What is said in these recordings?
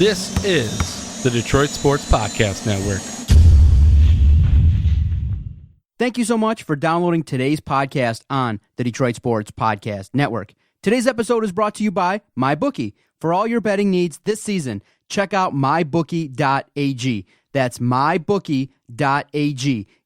This is the Detroit Sports Podcast Network. Thank you so much for downloading today's podcast on the Detroit Sports Podcast Network. Today's episode is brought to you by MyBookie. For all your betting needs this season, check out mybookie.ag. That's mybookie.ag.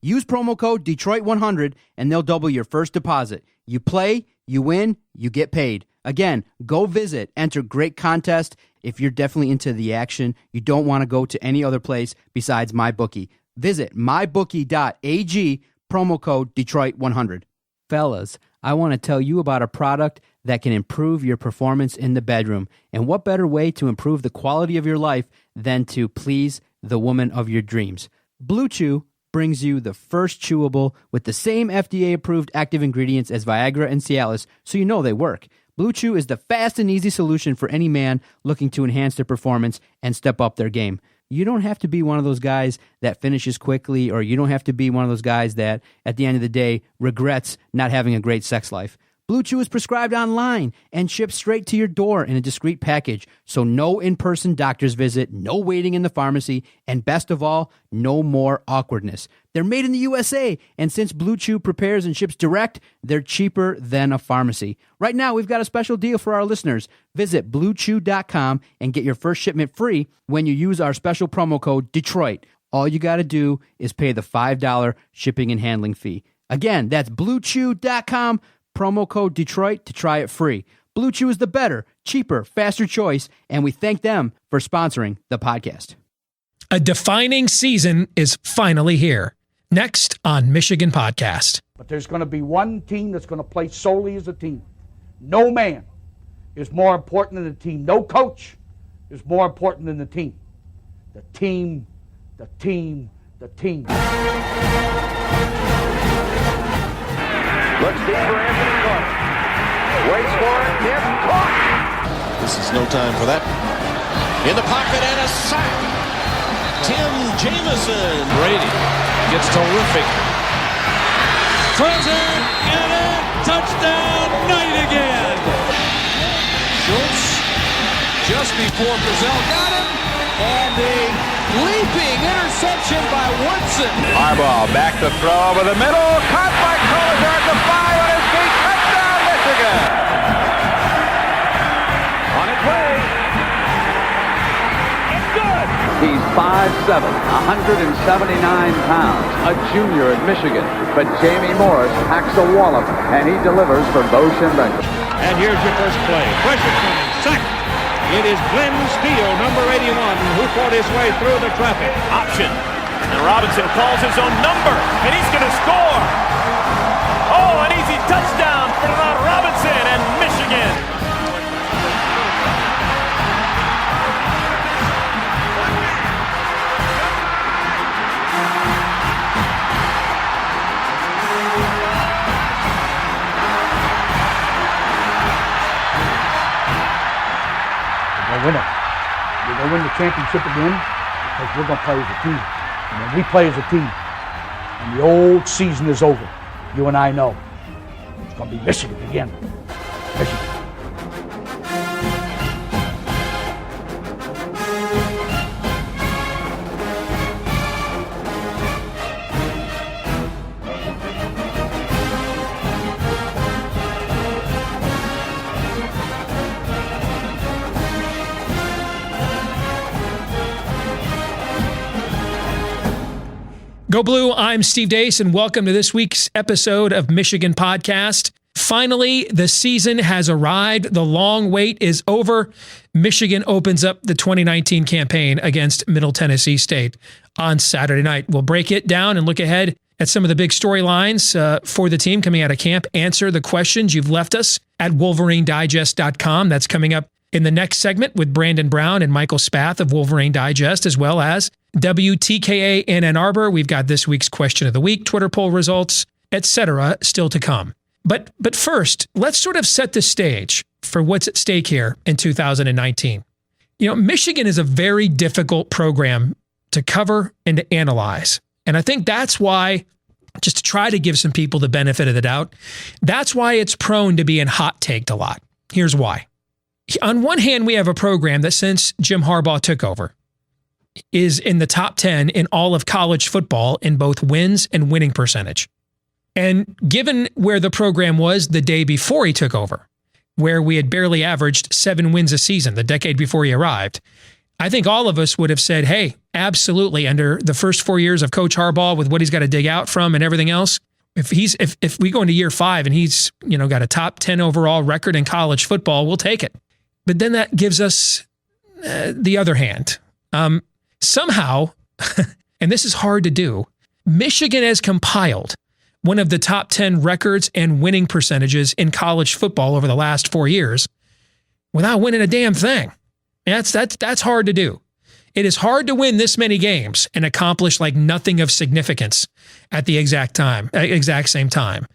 Use promo code Detroit100 and they'll double your first deposit. You play, you win, you get paid. Again, go visit, enter great contest. If you're definitely into the action, you don't want to go to any other place besides MyBookie. Visit mybookie.ag, promo code Detroit100. Fellas, I want to tell you about a product that can improve your performance in the bedroom. And what better way to improve the quality of your life than to please the woman of your dreams? Blue Chew brings you the first chewable with the same FDA-approved active ingredients as Viagra and Cialis, so you know they work. Blue Chew is the fast and easy solution for any man looking to enhance their performance and step up their game. You don't have to be one of those guys that finishes quickly, or you don't have to be one of those guys that, at the end of the day, regrets not having a great sex life. Blue Chew is prescribed online and shipped straight to your door in a discreet package, so no in-person doctor's visit, no waiting in the pharmacy, and best of all, no more awkwardness. They're made in the USA, and since Blue Chew prepares and ships direct, they're cheaper than a pharmacy. Right now, we've got a special deal for our listeners. Visit BlueChew.com and get your first shipment free when you use our special promo code DETROIT. All you got to do is pay the $5 shipping and handling fee. Again, that's BlueChew.com, promo code Detroit to try it free. Blue Chew is the better, cheaper, faster choice, and we thank them for sponsoring the podcast. A defining season is finally here. Next on Michigan Podcast. But there's going to be one team that's going to play solely as a team. No man is more important than the team. No coach is more important than the team. The team, the team, the team. Looks deep for Anthony Clark. Waits for it. Hit. Caught. This is no time for that. In the pocket and a sack. Tim Jamison. Brady gets terrific. Throws it and a touchdown. Knight again. Schultz just before Brazil got him. And a leaping interception by Woodson. Harbaugh back to throw over the middle. Caught by Collier at the 5 on his feet. Touchdown, Michigan. On its way. It's good. He's 5'7", 179 pounds, a junior at Michigan. But Jamie Morris packs a wallop, and he delivers for Bo Schembechler. And here's your first play. Pressure coming. Sack. It is Glenn Steele, number 81, who fought his way through the traffic. Option. And Robinson calls his own number, and he's going to score. Oh, an easy touchdown for Robinson and Michigan. Win it. We're going to win the championship again because we're going to play as a team. And when we play as a team and the old season is over, you and I know it's going to be Michigan again. Michigan. Go Blue, I'm Steve Deace, and welcome to this week's episode of Michigan Podcast. Finally, the season has arrived. The long wait is over. Michigan opens up the 2019 campaign against Middle Tennessee State on Saturday night. We'll break it down and look ahead at some of the big storylines for the team coming out of camp. Answer the questions you've left us at WolverineDigest.com. That's coming up in the next segment with Brown and Michael Spath of Wolverine Digest, as well as WTKA in Ann Arbor. We've got this week's question of the week, Twitter poll results, etc. still to come. But first, let's sort of set the stage for what's at stake here in 2019. You know, Michigan is a very difficult program to cover and to analyze. And I think that's why, just to try to give some people the benefit of the doubt, that's why it's prone to being hot taked a lot. Here's why. On one hand, we have a program that since Jim Harbaugh took over is in the top 10 in all of college football in both wins and winning percentage. And given where the program was the day before he took over, where we had barely averaged 7 wins a season the decade before he arrived, I think all of us would have said, hey, absolutely, under the first 4 years of Coach Harbaugh with what he's got to dig out from and everything else, if we go into year 5 and he's got a top 10 overall record in college football, we'll take it. But then that gives us the other hand. Somehow, and this is hard to do, Michigan has compiled one of the top 10 records and winning percentages in college football over the last 4 years without winning a damn thing. That's hard to do. It is hard to win this many games and accomplish like nothing of significance at the exact same time.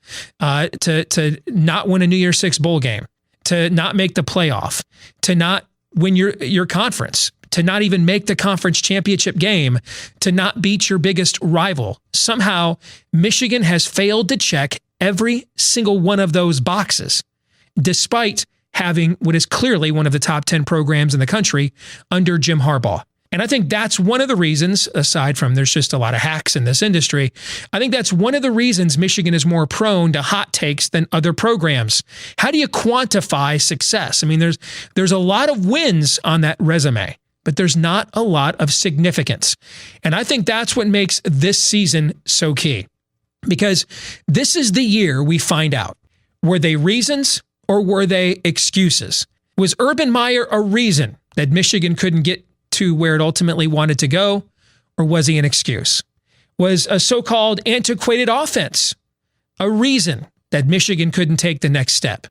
To not win a New Year's Six bowl game, to not make the playoff, to not win your conference, to not even make the conference championship game, to not beat your biggest rival. Somehow, Michigan has failed to check every single one of those boxes, despite having what is clearly one of the top 10 programs in the country under Jim Harbaugh. And I think that's one of the reasons, aside from there's just a lot of hacks in this industry, I think that's one of the reasons Michigan is more prone to hot takes than other programs. How do you quantify success? I mean, there's a lot of wins on that resume, but there's not a lot of significance. And I think that's what makes this season so key, because this is the year we find out, were they reasons or were they excuses? Was Urban Meyer a reason that Michigan couldn't get to where it ultimately wanted to go, or was he an excuse? Was a so-called antiquated offense a reason that Michigan couldn't take the next step,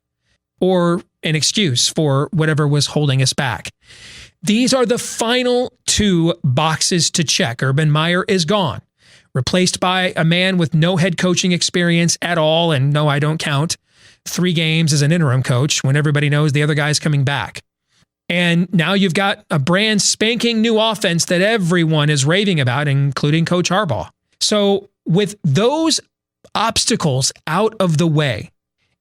or an excuse for whatever was holding us back? These are the final 2 boxes to check. Urban Meyer is gone, replaced by a man with no head coaching experience at all, and no, I don't count 3 games as an interim coach when everybody knows the other guy's coming back. And now you've got a brand spanking new offense that everyone is raving about, including Coach Harbaugh. So with those obstacles out of the way,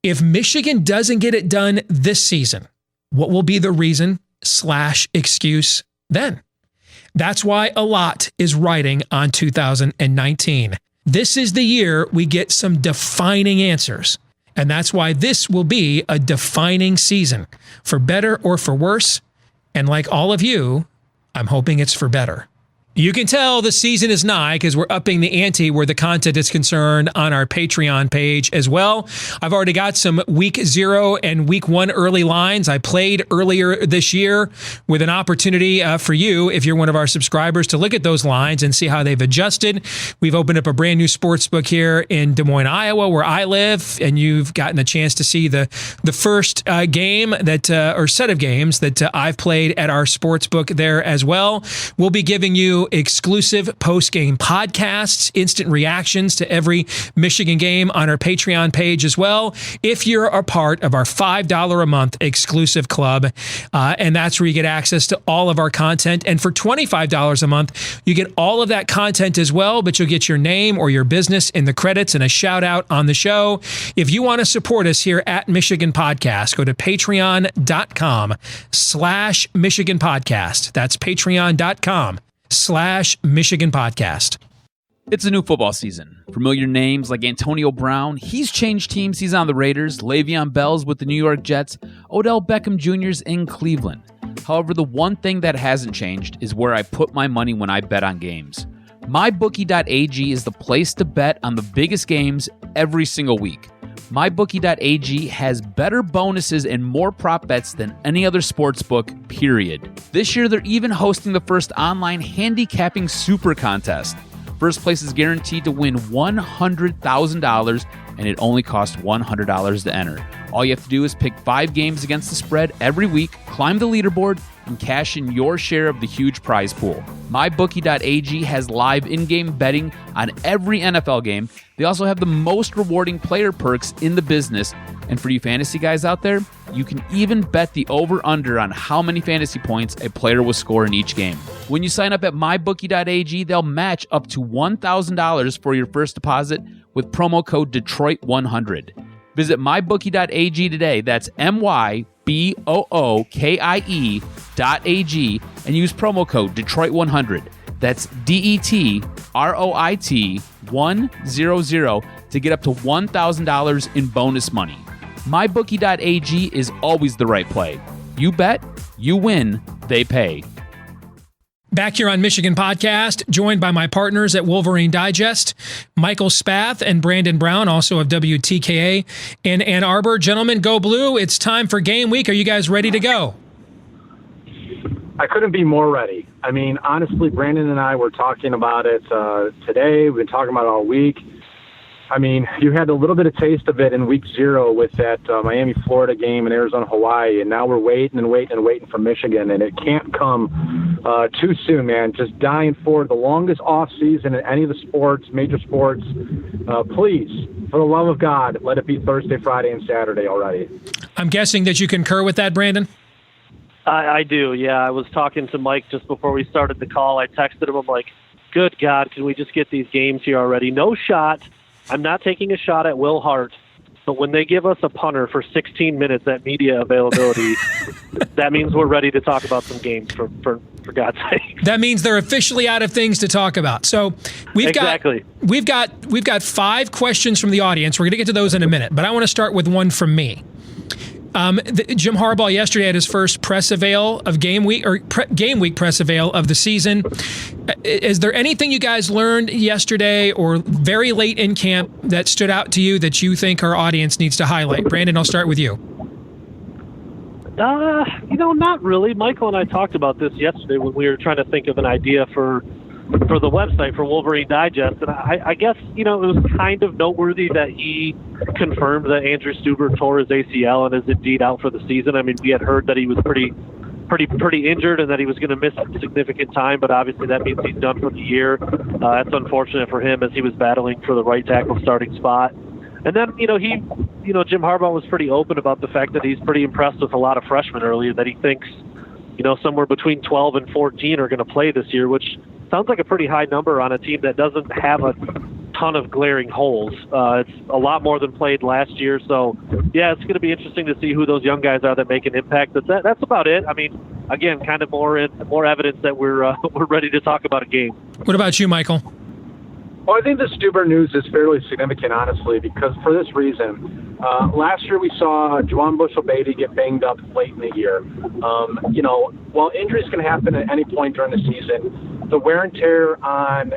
if Michigan doesn't get it done this season, what will be the reason/excuse then? That's why a lot is riding on 2019. This is the year we get some defining answers. And that's why this will be a defining season, for better or for worse. And like all of you, I'm hoping it's for better. You can tell the season is nigh because we're upping the ante where the content is concerned on our Patreon page as well. I've already got some week 0 and week 1 early lines I played earlier this year, with an opportunity for you, if you're one of our subscribers, to look at those lines and see how they've adjusted. We've opened up a brand new sports book here in Des Moines, Iowa, where I live, and you've gotten a chance to see the first game that or set of games that I've played at our sports book there as well. We'll be giving you exclusive post-game podcasts, instant reactions to every Michigan game on our Patreon page as well, if you're a part of our $5 a month exclusive club. And that's where you get access to all of our content. And for $25 a month, you get all of that content as well, but you'll get your name or your business in the credits and a shout out on the show. If you want to support us here at Michigan Podcast, go to patreon.com/Michigan Podcast. That's patreon.com/Michigan Podcast. It's a new football season. Familiar names like Antonio Brown, he's changed teams. He's on the Raiders. Le'Veon Bell's with the New York Jets. Odell Beckham Jr.'s in Cleveland. However, the one thing that hasn't changed is where I put my money when I bet on games. MyBookie.ag is the place to bet on the biggest games every single week. MyBookie.ag has better bonuses and more prop bets than any other sportsbook, period. This year, they're even hosting the first online handicapping super contest. First place is guaranteed to win $100,000, and it only costs $100 to enter. All you have to do is pick 5 games against the spread every week, climb the leaderboard, and cash in your share of the huge prize pool. MyBookie.ag has live in-game betting on every NFL game. They also have the most rewarding player perks in the business. And for you fantasy guys out there, you can even bet the over-under on how many fantasy points a player will score in each game. When you sign up at MyBookie.ag, they'll match up to $1,000 for your first deposit with promo code Detroit100. Visit MyBookie.ag today. That's MyBookie.ag BOOKIE.AG, and use promo code Detroit100. That's DETROIT100 to get up to $1,000 in bonus money. MyBookie.ag is always the right play. You bet, you win, they pay. Back here on Michigan Podcast, joined by my partners at Wolverine Digest, Michael Spath and Brandon Brown, also of WTKA in Ann Arbor. Gentlemen, go blue. It's time for game week. Are you guys ready to go? I couldn't be more ready. I mean, honestly, Brandon and I were talking about it today. We've been talking about it all week. I mean, you had a little bit of taste of it in week 0 with that Miami, Florida game and Arizona, Hawaii, and now we're waiting for Michigan, and it can't come too soon, man. Just dying for the longest off season in any of the sports, major sports. Please, for the love of God, let it be Thursday, Friday, and Saturday already. I'm guessing that you concur with that, Brandon? I do, yeah. I was talking to Mike just before we started the call. I texted him, I'm like, good God, can we just get these games here already? No shot. I'm not taking a shot at Will Hart, but when they give us a punter for 16 minutes at media availability, that means we're ready to talk about some games, for God's sake. That means they're officially out of things to talk about. So we've got 5 questions from the audience. We're going to get to those in a minute, but I want to start with one from me. Jim Harbaugh yesterday had his first press avail of game week press avail of the season. Is there anything you guys learned yesterday or very late in camp that stood out to you that you think our audience needs to highlight? Brandon, I'll start with you. Not really. Michael and I talked about this yesterday when we were trying to think of an idea for the website for Wolverine Digest, and I guess it was kind of noteworthy that he confirmed that Andrew Stuber tore his ACL and is indeed out for the season. I mean, we had heard that he was pretty injured and that he was going to miss significant time, but obviously that means he's done for the year. That's unfortunate for him as he was battling for the right tackle starting spot. And then Jim Harbaugh was pretty open about the fact that he's pretty impressed with a lot of freshmen earlier, that he thinks somewhere between 12 and 14 are going to play this year, which sounds like a pretty high number on a team that doesn't have a ton of glaring holes. It's a lot more than played last year. So, yeah, it's going to be interesting to see who those young guys are that make an impact. But that's about it. I mean, again, kind of more evidence that we're ready to talk about a game. What about you, Michael? Well, I think the Stuber news is fairly significant, honestly, because for this reason, last year we saw Juwan Bushell-Beatty get banged up late in the year. While injuries can happen at any point during the season, the wear and tear on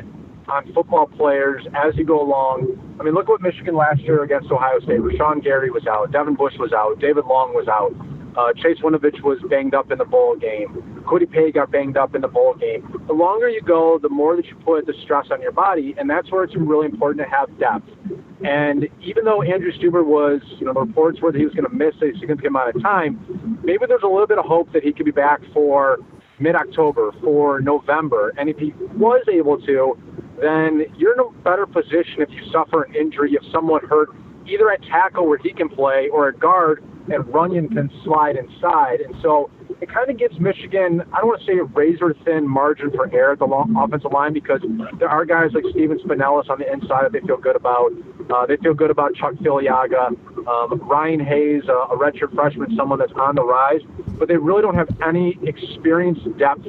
football players as you go along. I mean, look what Michigan last year against Ohio State. Rashawn Gary was out. Devin Bush was out. David Long was out. Chase Winovich was banged up in the bowl game. Cody Pay got banged up in the bowl game. The longer you go, the more that you put the stress on your body, and that's where it's really important to have depth. And even though Andrew Stuber was, the reports were that he was going to miss a significant amount of time, maybe there's a little bit of hope that he could be back for mid-October, for November. And if he was able to, then you're in a better position if you suffer an injury, if someone hurt either at tackle where he can play or at guard and Runyon can slide inside. And so it kind of gives Michigan, I don't want to say a razor-thin margin for error at the offensive line, because there are guys like Steven Spinellis on the inside that they feel good about. They feel good about Chuck Filiaga. Ryan Hayes, a redshirt freshman, someone that's on the rise. But they really don't have any experience depth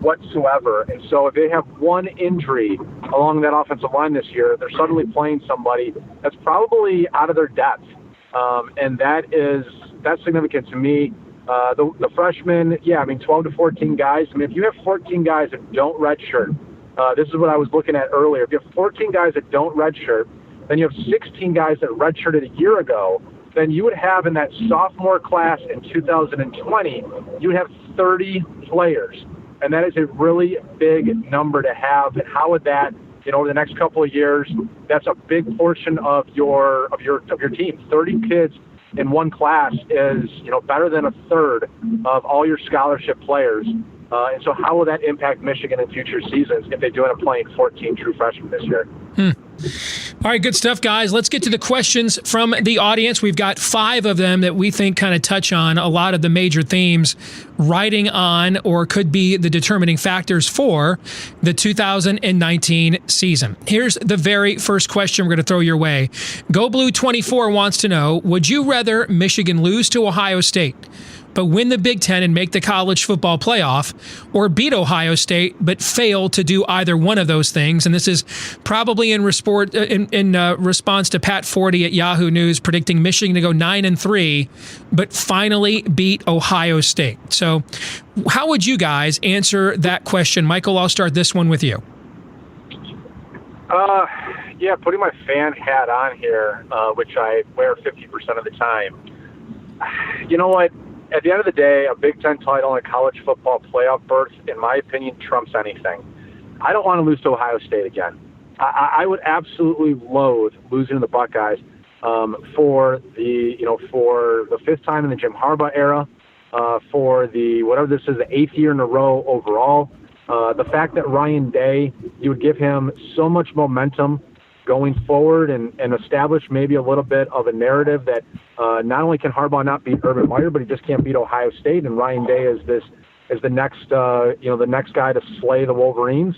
whatsoever. And so if they have one injury along that offensive line this year, they're suddenly playing somebody that's probably out of their depth. And that's significant to me. The freshmen, 12 to 14 guys. I mean, if you have 14 guys that don't redshirt, this is what I was looking at earlier. If you have 14 guys that don't redshirt, then you have 16 guys that redshirted a year ago, then you would have in that sophomore class in 2020, you would have 30 players. And that is a really big number to have. And how would that, over the next couple of years, that's a big portion of your team. 30 kids in one class is, better than a third of all your scholarship players. And so how will that impact Michigan in future seasons if they do end up playing 14 true freshmen this year? All right, good stuff, guys. Let's get to the questions from the audience. We've got 5 of them that we think kind of touch on a lot of the major themes riding on or could be the determining factors for the 2019 season. Here's the very first question we're going to throw your way. Go Blue 24 wants to know, would you rather Michigan lose to Ohio State but win the Big Ten and make the college football playoff, or beat Ohio State but fail to do either one of those things? And this is probably in response to Pat Forty at Yahoo News predicting Michigan to go 9-3, but finally beat Ohio State. So how would you guys answer that question? Michael, I'll start this one with you. Yeah, putting my fan hat on here, which I wear 50% of the time. You know what? At the end of the day, a Big Ten title and a college football playoff berth, in my opinion, trumps anything. I don't want to lose to Ohio State again. I would absolutely loathe losing to the Buckeyes for the 5th time in the Jim Harbaugh era, for the whatever this is, the 8th year in a row overall. The fact that Ryan Day, you would give him so much momentum going forward and establish maybe a little bit of a narrative that not only can Harbaugh not beat Urban Meyer, but he just can't beat Ohio State, and Ryan Day is the next the next guy to slay the Wolverines.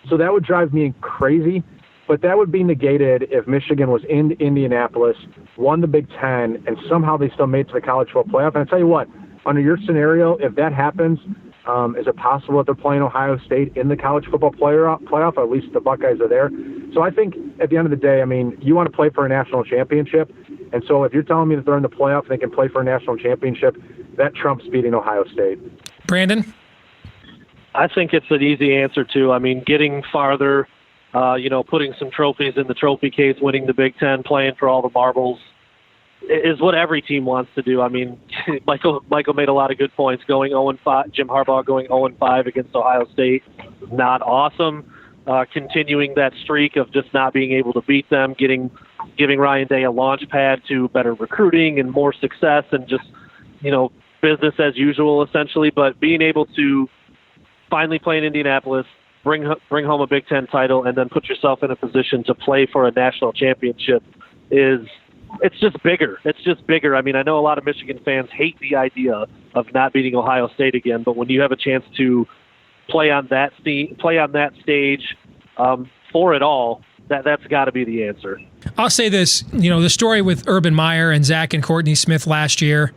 So that would drive me crazy, but that would be negated if Michigan was in Indianapolis, won the Big Ten, and somehow they still made it to the college football playoff. And I tell you what, under your scenario, if that happens, is it possible that they're playing Ohio State in the college football playoff? Or at least the Buckeyes are there. So I think at the end of the day, I mean, you want to play for a national championship. And so if you're telling me that they're in the playoff and they can play for a national championship, that trumps beating Ohio State. Brandon? I think it's an easy answer, too. I mean, getting farther, putting some trophies in the trophy case, winning the Big Ten, playing for all the marbles, is what every team wants to do. I mean, Michael made a lot of good points. Going 0-5, Jim Harbaugh going 0-5 against Ohio State, not awesome. Continuing that streak of just not being able to beat them, giving Ryan Day a launch pad to better recruiting and more success, and just business as usual essentially. But being able to finally play in Indianapolis, bring home a Big Ten title, and then put yourself in a position to play for a national championship it's just bigger. It's just bigger. I mean, I know a lot of Michigan fans hate the idea of not beating Ohio State again, but when you have a chance to play on that stage for it all, that's got to be the answer. I'll say this, the story with Urban Meyer and Zach and Courtney Smith last year,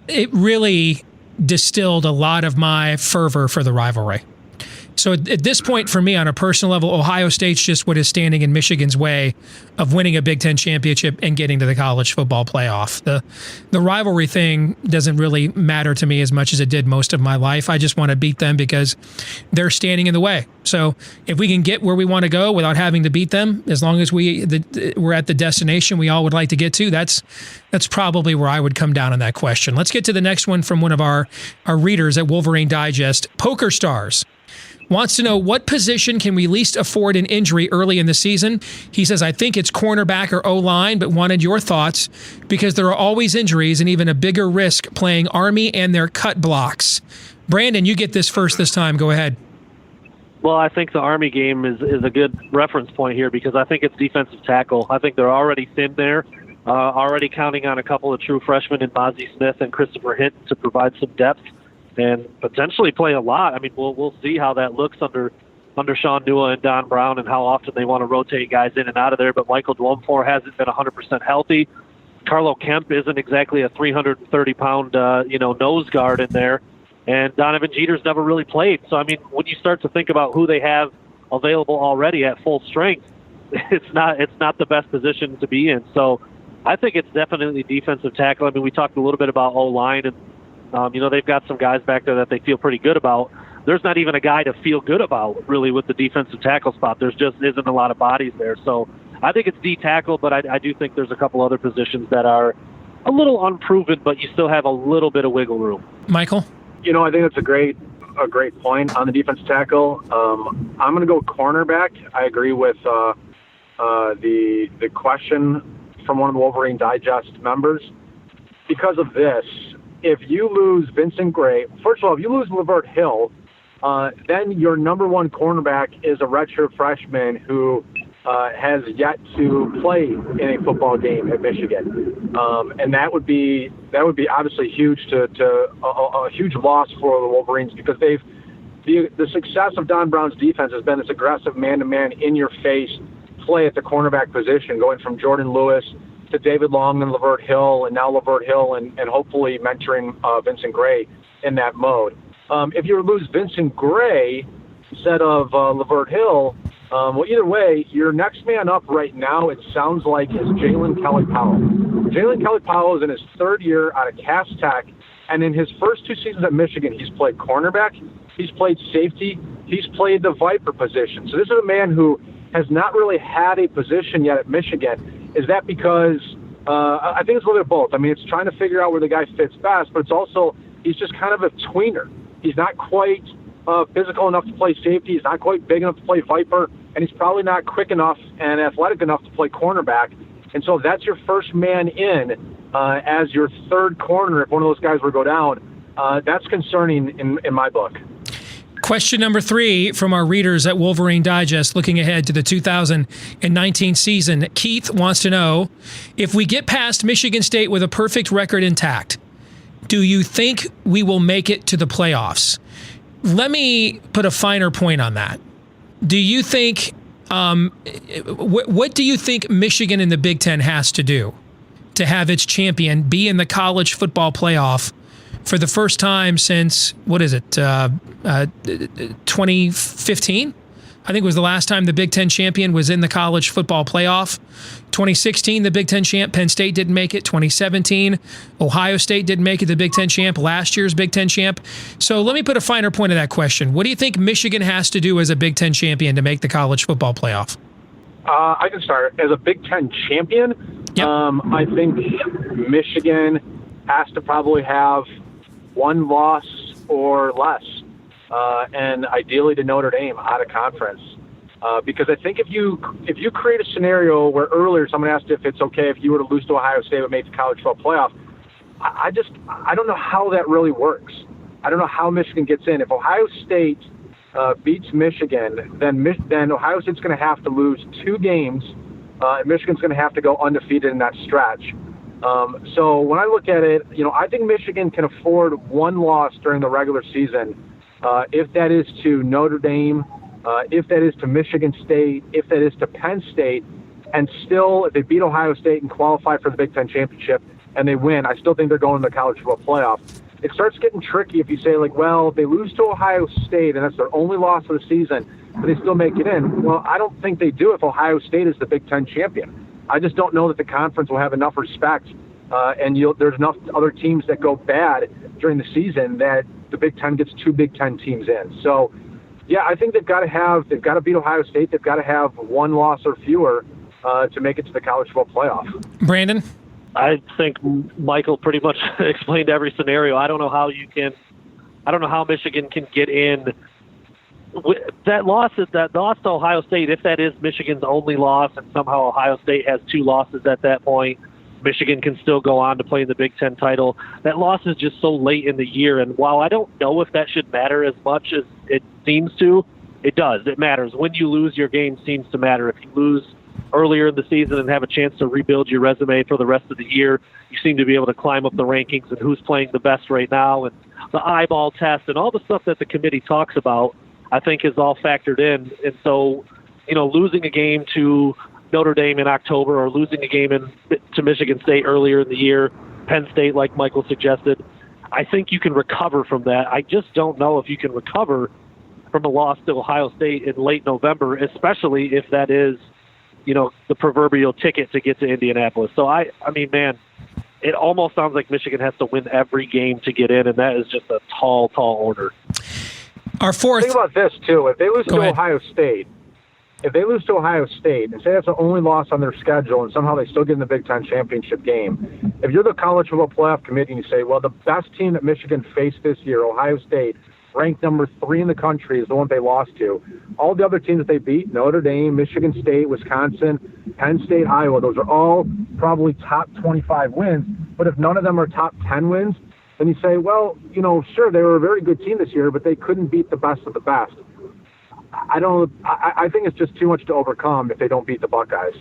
it really distilled a lot of my fervor for the rivalry. So at this point, for me, on a personal level, Ohio State's just what is standing in Michigan's way of winning a Big Ten championship and getting to the college football playoff. The rivalry thing doesn't really matter to me as much as it did most of my life. I just want to beat them because they're standing in the way. So if we can get where we want to go without having to beat them, as long as we're at the destination we all would like to get to, that's probably where I would come down on that question. Let's get to the next one from one of our readers at Wolverine Digest. Poker Stars wants to know, what position can we least afford an injury early in the season? He says, I think it's cornerback or O-line, but wanted your thoughts because there are always injuries and even a bigger risk playing Army and their cut blocks. Brandon, you get this first this time. Go ahead. Well, I think the Army game is a good reference point here because I think it's defensive tackle. I think they're already thin there, already counting on a couple of true freshmen in Mozzie Smith and Christopher Hinton to provide some depth and potentially play a lot. I mean, we'll see how that looks under Sean Nua and Don Brown and how often they want to rotate guys in and out of there. But Michael Dwumfor hasn't been 100% healthy. Carlo Kemp isn't exactly a 330-pound, nose guard in there. And Donovan Jeter's never really played. So, I mean, when you start to think about who they have available already at full strength, it's not the best position to be in. So I think it's definitely defensive tackle. I mean, we talked a little bit about O-line and they've got some guys back there that they feel pretty good about. There's not even a guy to feel good about, really, with the defensive tackle spot. There's just isn't a lot of bodies there. So I think it's D-tackle, but I do think there's a couple other positions that are a little unproven, but you still have a little bit of wiggle room. Michael? I think that's a great point on the defensive tackle. I'm going to go cornerback. I agree with the question from one of the Wolverine Digest members. Because of this, if you lose Vincent Gray, first of all, if you lose Lavert Hill, then your number one cornerback is a redshirt freshman who has yet to play in a football game at Michigan, and that would be obviously huge to a huge loss for the Wolverines, because the success of Don Brown's defense has been this aggressive man-to-man, in-your-face play at the cornerback position, going from Jordan Lewis to David Long and Lavert Hill, and now Lavert Hill, and hopefully mentoring Vincent Gray in that mode. If you lose Vincent Gray instead of Lavert Hill, well, either way, your next man up right now, it sounds like, is Jalen Kelly-Powell. Jalen Kelly-Powell is in his third year out of Cass Tech, and in his first 2 seasons at Michigan, he's played cornerback, he's played safety, he's played the Viper position. So this is a man who has not really had a position yet at Michigan. Is that because, I think it's a little bit of both. I mean, it's trying to figure out where the guy fits best, but it's also, he's just kind of a tweener. He's not quite physical enough to play safety. He's not quite big enough to play Viper, and he's probably not quick enough and athletic enough to play cornerback. And so that's your first man in as your third corner. If one of those guys were to go down, that's concerning in my book. Question number 3 from our readers at Wolverine Digest, looking ahead to the 2019 season. Keith wants to know, if we get past Michigan State with a perfect record intact, do you think we will make it to the playoffs? Let me put a finer point on that. Do you think, what do you think Michigan in the Big Ten has to do to have its champion be in the college football playoff for the first time since, 2015? I think it was the last time the Big Ten champion was in the college football playoff. 2016, the Big Ten champ, Penn State didn't make it. 2017, Ohio State didn't make it, the Big Ten champ, last year's Big Ten champ. So let me put a finer point of that question. What do you think Michigan has to do as a Big Ten champion to make the college football playoff? I can start. As a Big Ten champion, yep. I think Michigan has to probably have one loss or less, and ideally to Notre Dame out of conference. Because I think if you create a scenario where earlier someone asked if it's okay if you were to lose to Ohio State but make the college football playoff, I don't know how that really works. I don't know how Michigan gets in. If Ohio State beats Michigan, then Ohio State's going to have to lose 2 games, and Michigan's going to have to go undefeated in that stretch. So when I look at it, I think Michigan can afford one loss during the regular season, if that is to Notre Dame, if that is to Michigan State, if that is to Penn State, and still, if they beat Ohio State and qualify for the Big Ten championship and they win, I still think they're going to the college football playoff. It starts getting tricky if you say, if they lose to Ohio State and that's their only loss of the season, but they still make it in. Well, I don't think they do if Ohio State is the Big Ten champion. I just don't know that the conference will have enough respect, and there's enough other teams that go bad during the season that the Big Ten gets 2 Big Ten teams in. So, yeah, I think they've got to beat Ohio State. They've got to have one loss or fewer to make it to the college football playoff. Brandon? I think Michael pretty much explained every scenario. I don't know how Michigan can get in. That loss to Ohio State, if that is Michigan's only loss and somehow Ohio State has 2 losses at that point, Michigan can still go on to play in the Big Ten title. That loss is just so late in the year, and while I don't know if that should matter as much as it seems to, it does. It matters. When you lose, your game seems to matter. If you lose earlier in the season and have a chance to rebuild your resume for the rest of the year, you seem to be able to climb up the rankings and who's playing the best right now, and the eyeball test and all the stuff that the committee talks about, I think is all factored in. And so, losing a game to Notre Dame in October or losing a game to Michigan State earlier in the year, Penn State, like Michael suggested, I think you can recover from that. I just don't know if you can recover from a loss to Ohio State in late November, especially if that is, the proverbial ticket to get to Indianapolis. So, I mean, man, it almost sounds like Michigan has to win every game to get in, and that is just a tall, tall order. Our fourth. Think about this, too. If they lose to Ohio State, and say that's the only loss on their schedule, and somehow they still get in the Big Ten championship game, if you're the college football playoff committee and you say, well, the best team that Michigan faced this year, Ohio State, ranked number 3 in the country, is the one they lost to. All the other teams that they beat, Notre Dame, Michigan State, Wisconsin, Penn State, Iowa, those are all probably top 25 wins. But if none of them are top 10 wins, then you say, well, sure, they were a very good team this year, but they couldn't beat the best of the best. I think it's just too much to overcome if they don't beat the Buckeyes.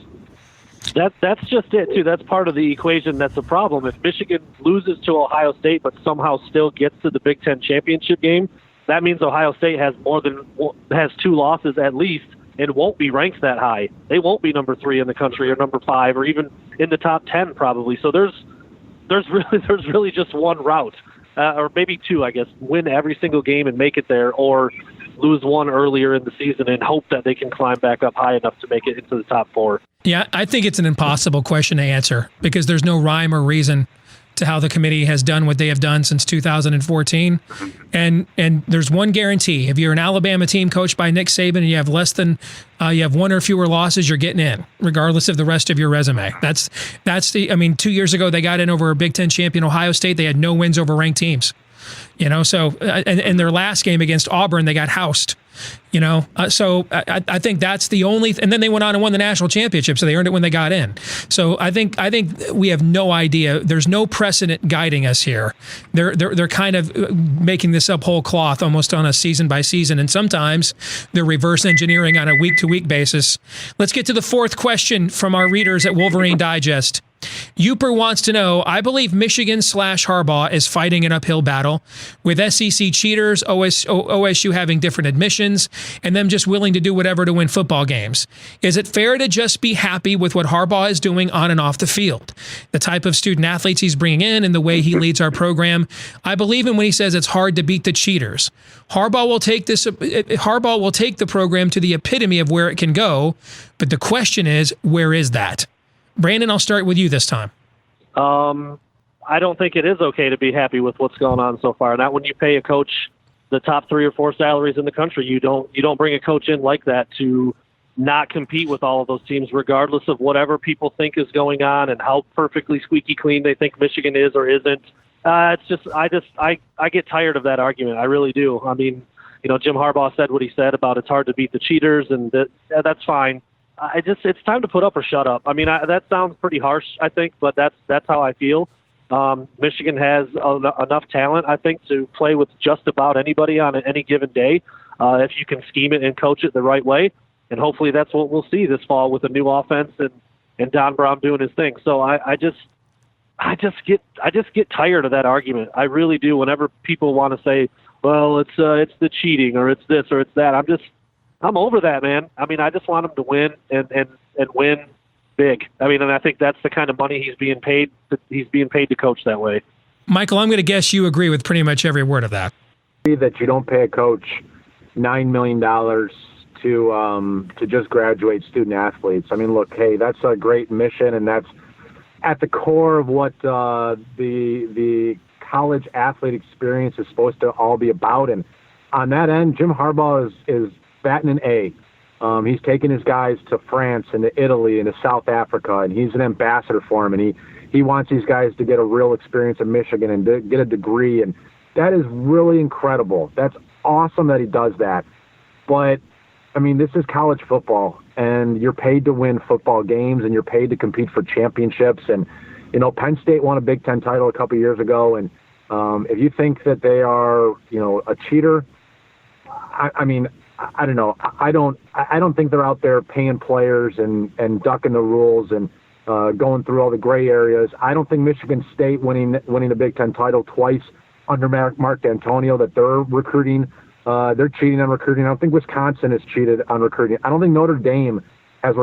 That's just it, too. That's part of the equation that's a problem. If Michigan loses to Ohio State but somehow still gets to the Big Ten championship game, that means Ohio State has has 2 losses at least and won't be ranked that high. They won't be number 3 in the country or number 5 or even in the top 10 probably. So there's really just one route, or maybe 2, I guess. Win every single game and make it there, or lose one earlier in the season and hope that they can climb back up high enough to make it into the top 4. Yeah, I think it's an impossible question to answer because there's no rhyme or reason to how the committee has done what they have done since 2014. And there's one guarantee. If you're an Alabama team coached by Nick Saban and you have you have 1 or fewer losses, you're getting in, regardless of the rest of your resume. That's 2 years ago, they got in over a Big Ten champion Ohio State. They had no wins over ranked teams. So in their last game against Auburn, they got housed. So I think that's the only, and then they went on and won the national championship, so they earned it when they got in. So I think we have no idea. There's no precedent guiding us here. They're kind of making this up whole cloth, almost on a season by season, and sometimes they're reverse engineering on a week to week basis. Let's get to the 4th question from our readers at Wolverine Digest. Uper wants to know, I believe Michigan / Harbaugh is fighting an uphill battle with SEC cheaters, OSU having different admissions, and them just willing to do whatever to win football games. Is it fair to just be happy with what Harbaugh is doing on and off the field? The type of student athletes he's bringing in and the way he leads our program. I believe him when he says it's hard to beat the cheaters. Harbaugh will take the program to the epitome of where it can go, but the question is, where is that? Brandon, I'll start with you this time. I don't think it is okay to be happy with what's going on so far. Not when you pay a coach the top 3 or 4 salaries in the country. You don't bring a coach in like that to not compete with all of those teams, regardless of whatever people think is going on and how perfectly squeaky clean they think Michigan is or isn't. I get tired of that argument. I really do. I mean, Jim Harbaugh said what he said about it's hard to beat the cheaters, and that's fine. It's time to put up or shut up. I mean, that sounds pretty harsh, I think, but that's how I feel. Michigan has enough talent, I think, to play with just about anybody on any given day if you can scheme it and coach it the right way. And hopefully that's what we'll see this fall with a new offense and Don Brown doing his thing. So I just get tired of that argument. I really do. Whenever people want to say, well, it's the cheating or it's this or it's that, I'm over that, man. I mean, I just want him to win and win big. I mean, and I think that's the kind of money he's being paid. He's being paid to coach that way. Michael, I'm going to guess you agree with pretty much every word of that. That you don't pay a coach $9 million to just graduate student athletes. I mean, look, hey, that's a great mission, and that's at the core of what the college athlete experience is supposed to all be about. And on that end, Jim Harbaugh is batting an A. He's taken his guys to France and to Italy and to South Africa, and he's an ambassador for him, and he wants these guys to get a real experience in Michigan and to get a degree, and that is really incredible. That's awesome that he does that. But, I mean, this is college football, and you're paid to win football games, and you're paid to compete for championships. And, Penn State won a Big Ten title a couple years ago, and if you think that they are, a cheater, I mean, I don't know. I don't think they're out there paying players and ducking the rules and going through all the gray areas. I don't think Michigan State winning the Big Ten title twice under Mark D'Antonio that they're recruiting. They're cheating on recruiting. I don't think Wisconsin has cheated on recruiting. I don't think Notre Dame has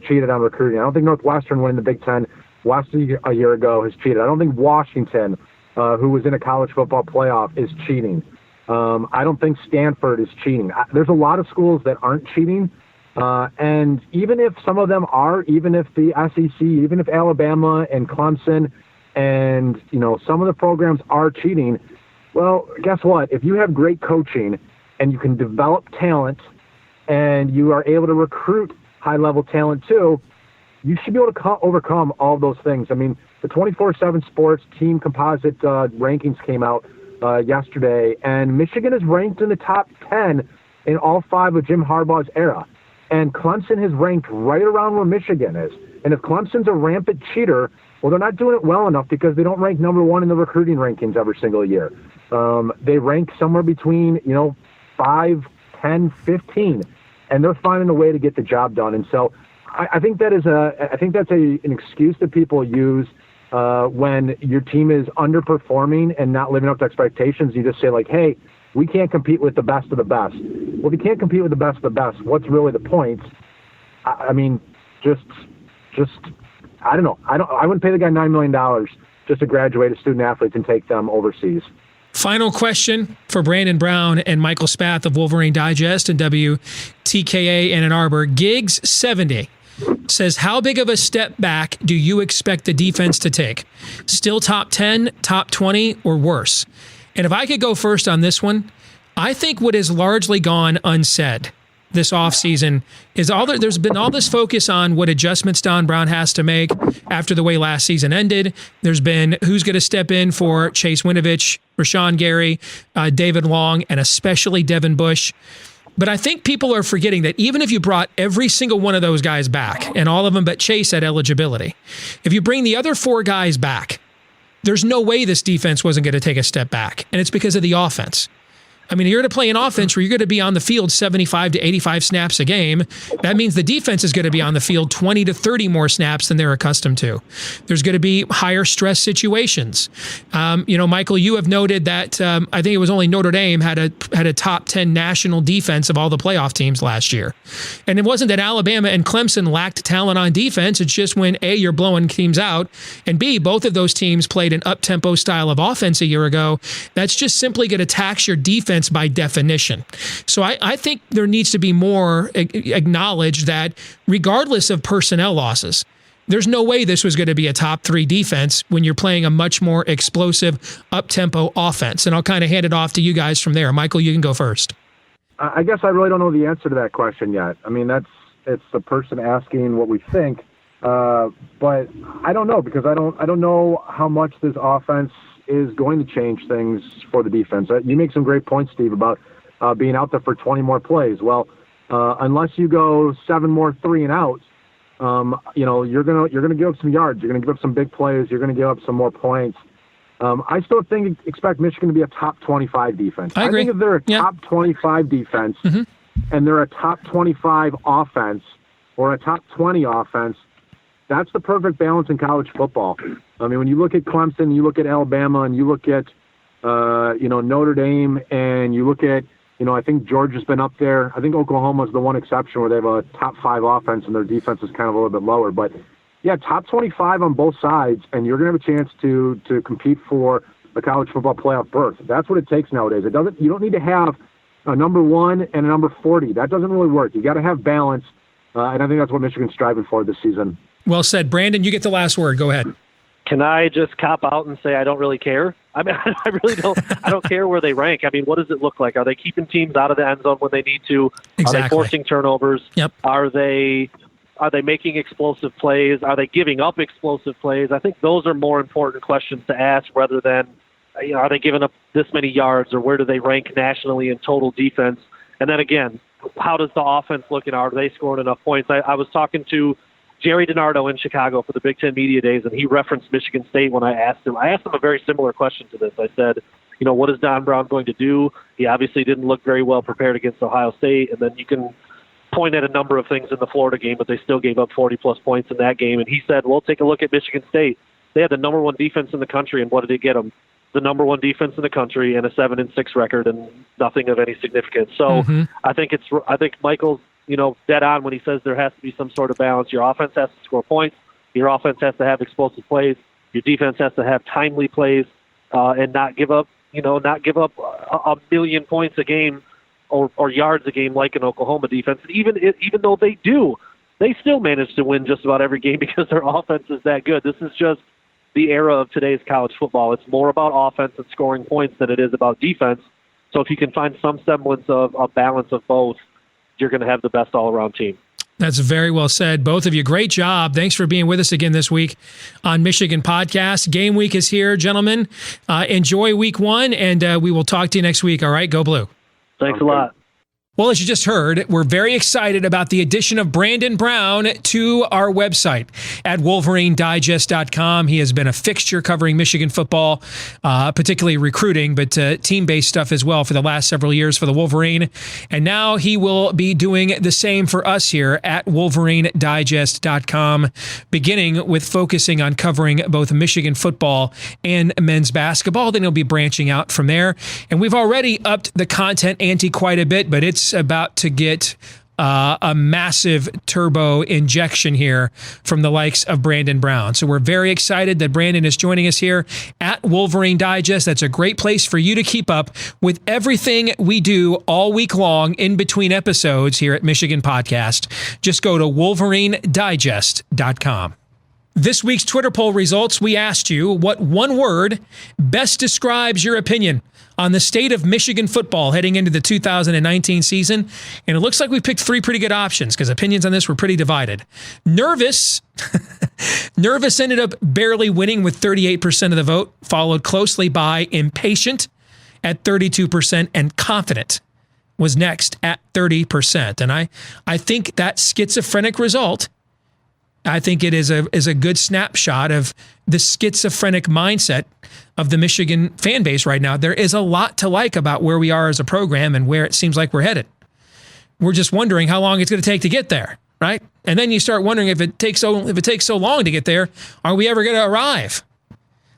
cheated on recruiting. I don't think Northwestern winning the Big Ten last a year ago has cheated. I don't think Washington, who was in a college football playoff, is cheating. I don't think Stanford is cheating. There's a lot of schools that aren't cheating. And even if some of them are, even if the SEC, even if Alabama and Clemson and, some of the programs are cheating, well, guess what? If you have great coaching and you can develop talent and you are able to recruit high-level talent too, you should be able to overcome all those things. I mean, the 24/7 Sports team composite rankings came out yesterday, and Michigan is ranked in the top 10 in all 5 of Jim Harbaugh's era. And Clemson has ranked right around where Michigan is. And if Clemson's a rampant cheater, well, they're not doing it well enough because they don't rank number 1 in the recruiting rankings every single year. They rank somewhere between, 5 10, 15, and they're finding a way to get the job done. And so I think that's an excuse that people use when your team is underperforming and not living up to expectations. You just say, like, hey, we can't compete with the best of the best. Well, if you can't compete with the best of the best, what's really the point? I mean, just I don't know. I wouldn't pay the guy $9 million just to graduate a student athletes and take them overseas. Final question for Brandon Brown and Michael Spath of Wolverine Digest and WTKA Ann Arbor. Gigs70 says, how big of a step back do you expect the defense to take? Still top 10, top 20, or worse? And if I could go first on this one, I think what has largely gone unsaid this offseason is there's been all this focus on what adjustments Don Brown has to make after the way last season ended. There's been who's going to step in for Chase Winovich, Rashawn Gary, David Long, and especially Devin Bush. But I think people are forgetting that even if you brought every single one of those guys back, and all of them but Chase had eligibility, if you bring the other 4 guys back, there's no way this defense wasn't going to take a step back. And it's because of the offense. I mean, you're going to play an offense where you're going to be on the field 75 to 85 snaps a game. That means the defense is going to be on the field 20 to 30 more snaps than they're accustomed to. There's going to be higher stress situations. Michael, you have noted that I think it was only Notre Dame had a top 10 national defense of all the playoff teams last year. And it wasn't that Alabama and Clemson lacked talent on defense. It's just when A, you're blowing teams out, and B, both of those teams played an up-tempo style of offense a year ago. That's just simply going to tax your defense by definition. So I think there needs to be more acknowledged that regardless of personnel losses, there's no way this was going to be a top 3 defense when you're playing a much more explosive up-tempo offense. And I'll kind of hand it off to you guys from there. Michael, you can go first. I guess I really don't know the answer to that question yet. I mean, it's the person asking what we think. But I don't know, because I don't know how much this offense is going to change things for the defense. You make some great points, Steve, about being out there for 20 more plays. Well, unless you go 7 more 3-and-outs, you're gonna give up some yards. You're gonna give up some big plays. You're gonna give up some more points. I still expect Michigan to be a top 25 defense. I agree. think if they're a top 25 defense and they're a top 25 offense or a top 20 offense, that's the perfect balance in college football. I mean, when you look at Clemson, you look at Alabama, and you look at, Notre Dame, and you look at, I think Georgia's been up there. I think Oklahoma's the one exception where they have a top 5 offense and their defense is kind of a little bit lower. But, yeah, top 25 on both sides, and you're going to have a chance to compete for a college football playoff berth. That's what it takes nowadays. You don't need to have a number 1 and a number 40. That doesn't really work. You got to have balance, and I think that's what Michigan's striving for this season. Well said. Brandon, you get the last word. Go ahead. Can I just cop out and say I don't really care? I mean, I really don't. I don't care where they rank. I mean, what does it look like? Are they keeping teams out of the end zone when they need to? Exactly. Are they forcing turnovers? Yep. Are they making explosive plays? Are they giving up explosive plays? I think those are more important questions to ask rather than, are they giving up this many yards, or where do they rank nationally in total defense? And then again, how does the offense look, and are they scoring enough points? I was talking to Jerry DiNardo in Chicago for the Big Ten Media Days, and he referenced Michigan State when I asked him. I asked him a very similar question to this. I said, what is Don Brown going to do? He obviously didn't look very well prepared against Ohio State, and then you can point at a number of things in the Florida game, but they still gave up 40-plus points in that game. And he said, well, take a look at Michigan State. They had the number 1 defense in the country, and what did it get them? The number 1 defense in the country and a 7-6 record and nothing of any significance. So I think Michael's dead on when he says there has to be some sort of balance. Your offense has to score points. Your offense has to have explosive plays. Your defense has to have timely plays and not give up a million points a game or yards a game like an Oklahoma defense. And even though they do, they still manage to win just about every game because their offense is that good. This is just the era of today's college football. It's more about offense and scoring points than it is about defense. So if you can find some semblance of a balance of both, you're going to have the best all-around team. That's very well said. Both of you, great job. Thanks for being with us again this week on Michigan Podcast. Game week is here, gentlemen. Enjoy week 1, and we will talk to you next week. All right, go Blue. Thanks a lot. Well, as you just heard, we're very excited about the addition of Brandon Brown to our website at WolverineDigest.com. He has been a fixture covering Michigan football, particularly recruiting, but team-based stuff as well for the last several years for the Wolverine. And now he will be doing the same for us here at WolverineDigest.com, beginning with focusing on covering both Michigan football and men's basketball. Then he'll be branching out from there. And we've already upped the content ante quite a bit, but it's about to get a massive turbo injection here from the likes of Brandon Brown. So we're very excited that Brandon is joining us here at Wolverine Digest. That's a great place for you to keep up with everything we do all week long in between episodes here at Michigan Podcast. Just go to WolverineDigest.com. This week's Twitter poll results, we asked you what one word best describes your opinion on the state of Michigan football heading into the 2019 season. And it looks like we picked three pretty good options because opinions on this were pretty divided. Nervous. Nervous ended up barely winning with 38% of the vote, followed closely by impatient at 32%, and confident was next at 30%. And I think that schizophrenic result, I think it is a good snapshot of the schizophrenic mindset of the Michigan fan base right now. There is a lot to like about where we are as a program and where it seems like we're headed. We're just wondering how long it's going to take to get there, right? And then you start wondering if it takes so long to get there, are we ever going to arrive?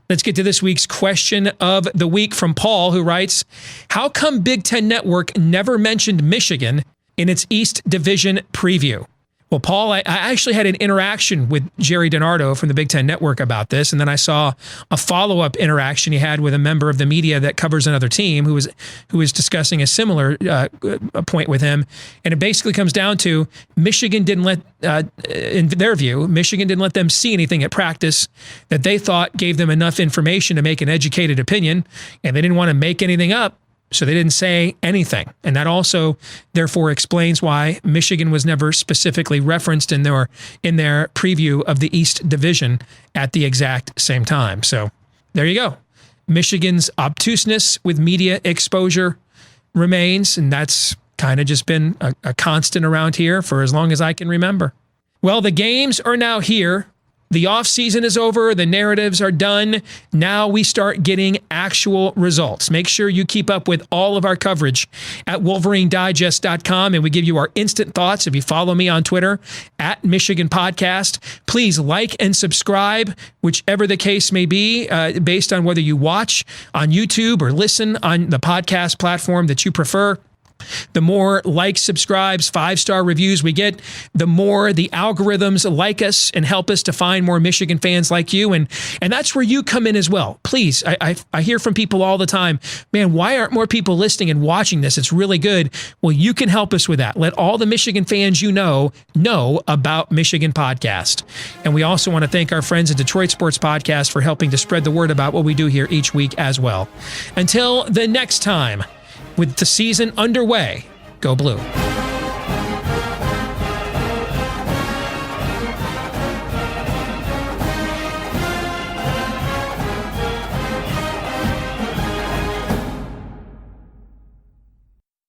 Let's get to this week's question of the week from Paul, who writes, how come Big Ten Network never mentioned Michigan in its East Division preview? Well, Paul, I actually had an interaction with Jerry DiNardo from the Big Ten Network about this, and then I saw a follow-up interaction he had with a member of the media that covers another team who was discussing a similar point with him. And it basically comes down to Michigan didn't let, in their view, Michigan didn't let them see anything at practice that they thought gave them enough information to make an educated opinion, and they didn't want to make anything up. So they didn't say anything. And that also, therefore, explains why Michigan was never specifically referenced in their preview of the East Division at the exact same time. So there you go. Michigan's obtuseness with media exposure remains, and that's kind of just been a constant around here for as long as I can remember. Well, the games are now here. The offseason is over. The narratives are done. Now we start getting actual results. Make sure you keep up with all of our coverage at WolverineDigest.com, and we give you our instant thoughts. If you follow me on Twitter, at Michigan Podcast, please like and subscribe, whichever the case may be, based on whether you watch on YouTube or listen on the podcast platform that you prefer. The more likes, subscribes, 5-star reviews we get, the more the algorithms like us and help us to find more Michigan fans like you. And that's where you come in as well. Please, I hear from people all the time, man, why aren't more people listening and watching this? It's really good. Well, you can help us with that. Let all the Michigan fans you know about Michigan Podcast. And we also want to thank our friends at Detroit Sports Podcast for helping to spread the word about what we do here each week as well. Until the next time, with the season underway, go Blue.